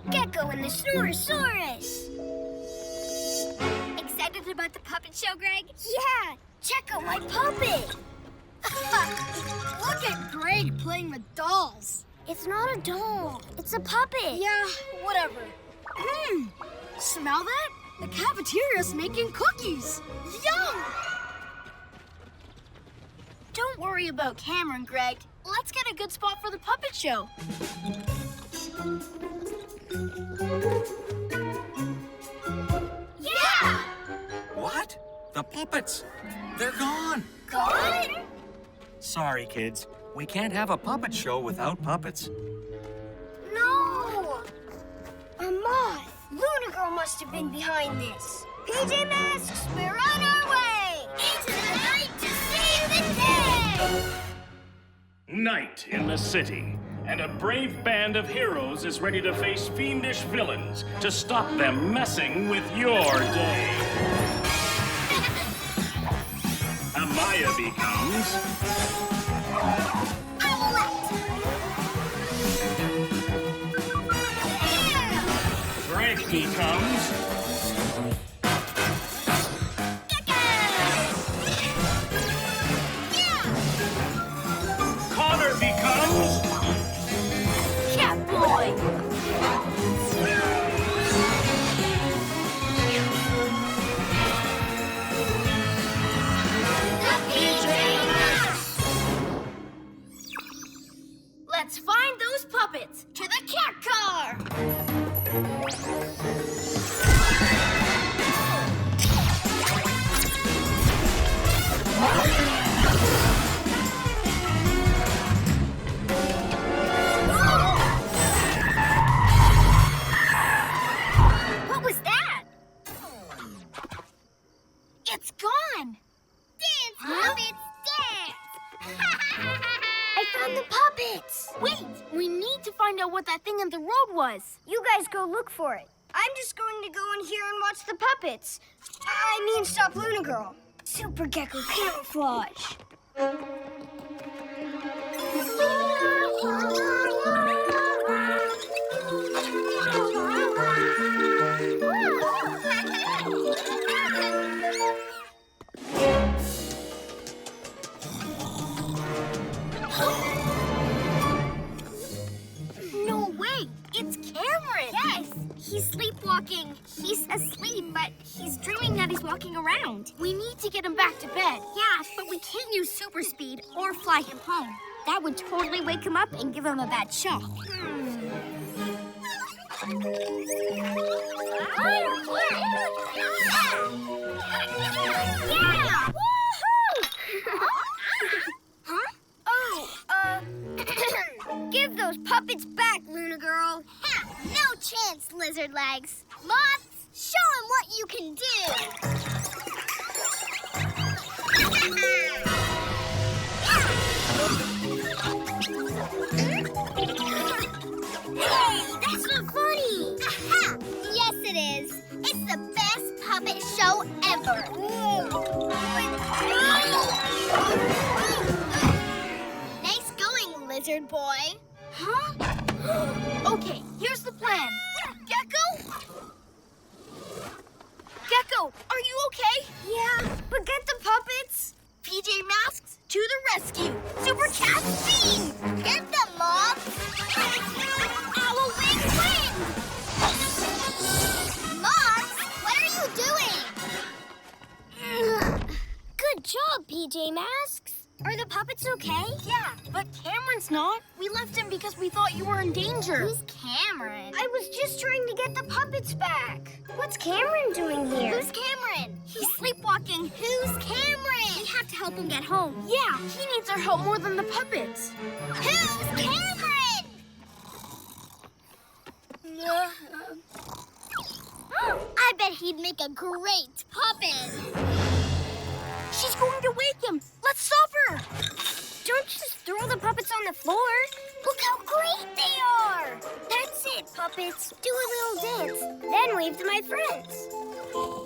Gekko and the Snore-A-Saurus. Excited about the puppet show, Greg? Yeah! Check out my puppet! Look at Greg playing with dolls. It's not a doll. It's a puppet. Yeah, whatever. Smell that? The cafeteria's making cookies. Yum! Don't worry about Cameron, Greg. Let's get a good spot for the puppet show. Yeah! What? The puppets? They're gone. Gone? Sorry, kids. We can't have a puppet show without puppets. No! A moth. Luna Girl must have been behind this. PJ Masks, we're on our way! Into the night to save the day! Night in the city, and a brave band of heroes is ready to face fiendish villains to stop them messing with your day. Amaya becomes Owlette! Greg becomes Gecko! Yeah! Connor becomes Catboy! The PJ Masks! Let's find those puppets. To the cat car! What was that? It's gone. Dance, puppets, dance! I found the puppets! Wait, we need to find out what that thing in the road was. You guys go look for it. I'm just going to go in here and watch the puppets. I mean, stop Luna Girl. Super Gecko camouflage. No way, it's Cameron. Yes, he's sleepwalking. He's asleep, but he's dreaming that he's walking around. We need to get him back to bed. Yeah, but we can't use super speed or fly him home. That would totally wake him up and give him a bad shock. Yeah! Huh? Oh, give those puppets back, Luna Girl. Ha! No chance, lizard legs. Moths, show him what you can do. Hey, that's not funny. Aha! Yes, it is. It's the best puppet show ever. Nice going, lizard boy. Huh? Okay, here's the plan. Gecko? Gecko, are you okay? Yeah, but get the puppets. PJ Masks, to the rescue. Super Cat Speed! Get them, Mom. Owl wing wing. Mom, what are you doing? Good job, PJ Masks. Are the puppets okay? Yeah, but Cameron's not. We left him because we thought you were in danger. Who's Cameron? I was just trying to get the puppets back. What's Cameron doing here? Who's Cameron? He's sleepwalking. Who's Cameron? We have to help him get home. Yeah, he needs our help more than the puppets. Who's Cameron? I bet he'd make a great puppet. She's going to wake him. Let's stop her. Don't just throw the puppets on the floor. Look how great they are. That's it, puppets. Do a little dance, then wave to my friends.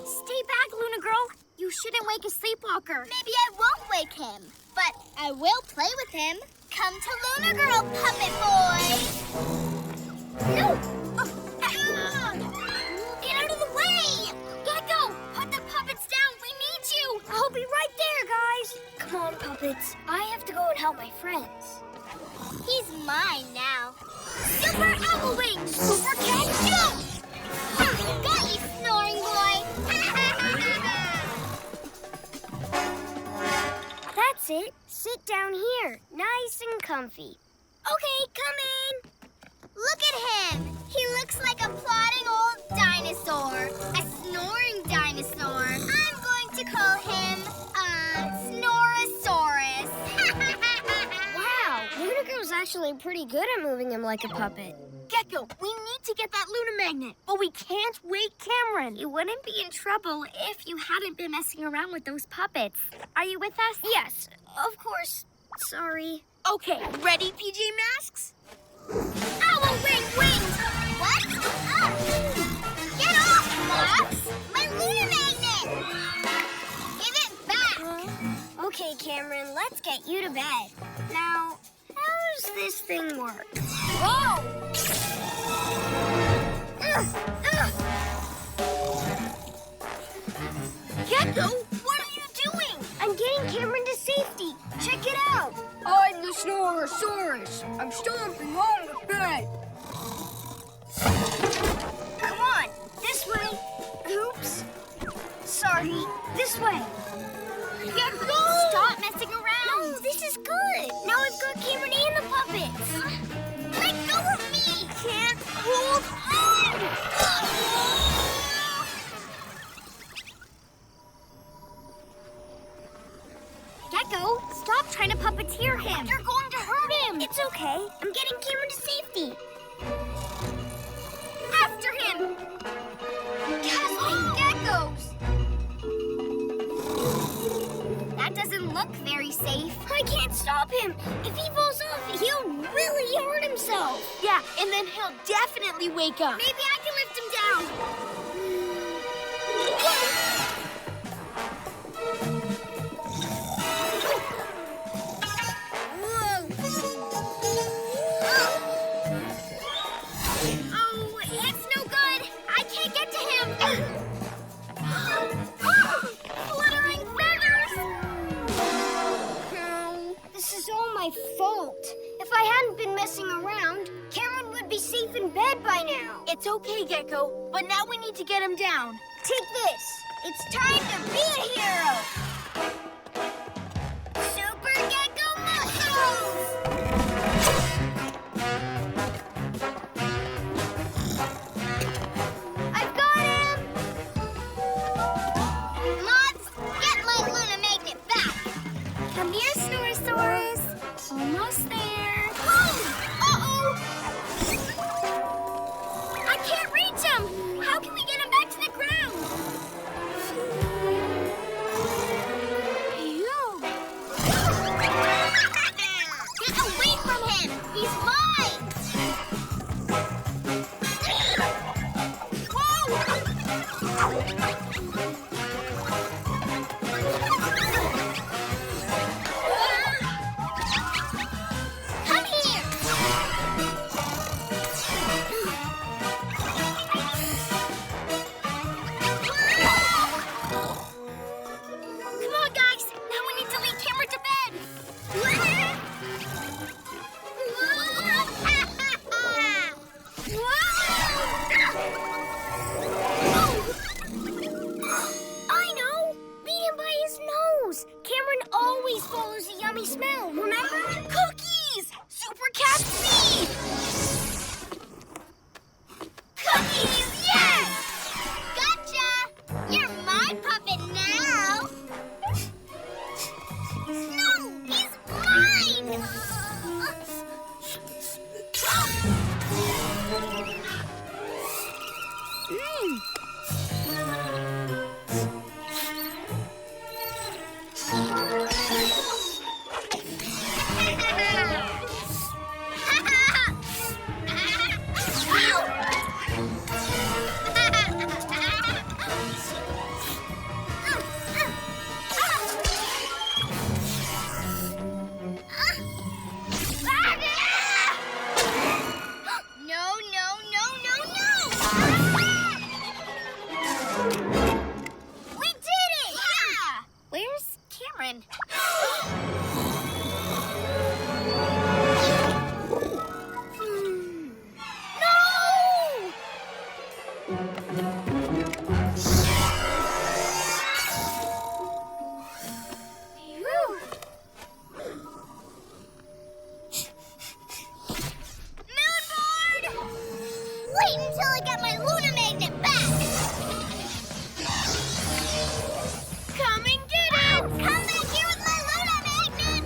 Stay back, Luna Girl. You shouldn't wake a sleepwalker. Maybe I won't wake him, but I will play with him. Come to Luna Girl, puppet boy. No. my friends. He's mine now. Super Owl Wings! Super Cat Jump! Got you, snoring boy. That's it. Sit down here, nice and comfy. Okay, coming. Look at him. He looks like a plodding old dinosaur. A snoring dinosaur. I'm going to call him, Snore-A-Saurus. Wow, Luna Girl's actually pretty good at moving him like a puppet. Gecko, we need to get that Luna magnet, but we can't wake Cameron. You wouldn't be in trouble if you hadn't been messing around with those puppets. Are you with us? Yes, of course. Sorry. Okay, ready, PJ Masks? Owl wing wings! What? Oh. Get off, Mox! My lunar magnet! Give it back! Okay, Cameron, let's get you to bed. Now, how does this thing work? Whoa! Gecko, what are you doing? I'm getting Cameron to safety. Check it out. I'm the Snore-A-Saurus. I'm stomping on the bed. Come on, this way. Oops. Sorry, this way. Gecko! Stop messing around! No, this is good. Now I've got Cameron and the puppets. Let go of me! Can't hold on. Gecko, stop trying to puppeteer him. You're going to hurt him! It's okay. I'm getting Cameron to safety. After him! Gasping geckos! That doesn't look very safe. I can't stop him. If he falls off, he'll really hurt himself. Yeah, and then he'll definitely wake up. Maybe I can lift him down. Oh, it's no good. I can't get to him. Fluttering feathers. No, this is all my fault. If I hadn't been messing around, Cameron would be safe in bed by now. It's okay, Gecko, but now we need to get him down. Take this. It's time to be a hero. Super Gecko muscles. I've got him. Mods, get my Luna magnet back. Come here, Snore-A-Saurus. Almost there. Uh-oh. I can't reach him. How can we get him back to the ground? Wait until I get my Luna Magnet back! Come and get it! Come back here with my Luna Magnet!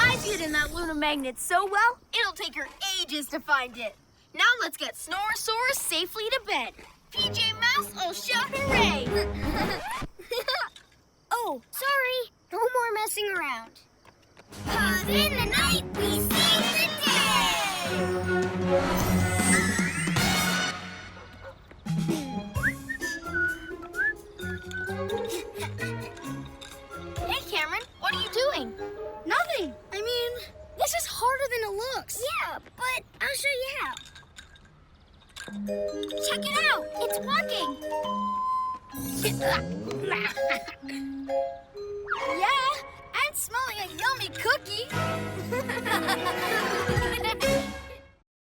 I've hidden that Luna Magnet so well, it'll take her ages to find it. Now let's get Snore-A-Saurus safely to bed. PJ Masks will shout hooray! Oh, sorry. No more messing around. Cause in the night we save the day! Hey, Cameron, what are you doing? Nothing. I mean, this is harder than it looks. Yeah, but I'll show you how. Check it out. It's walking. Yeah, and smelling a yummy cookie.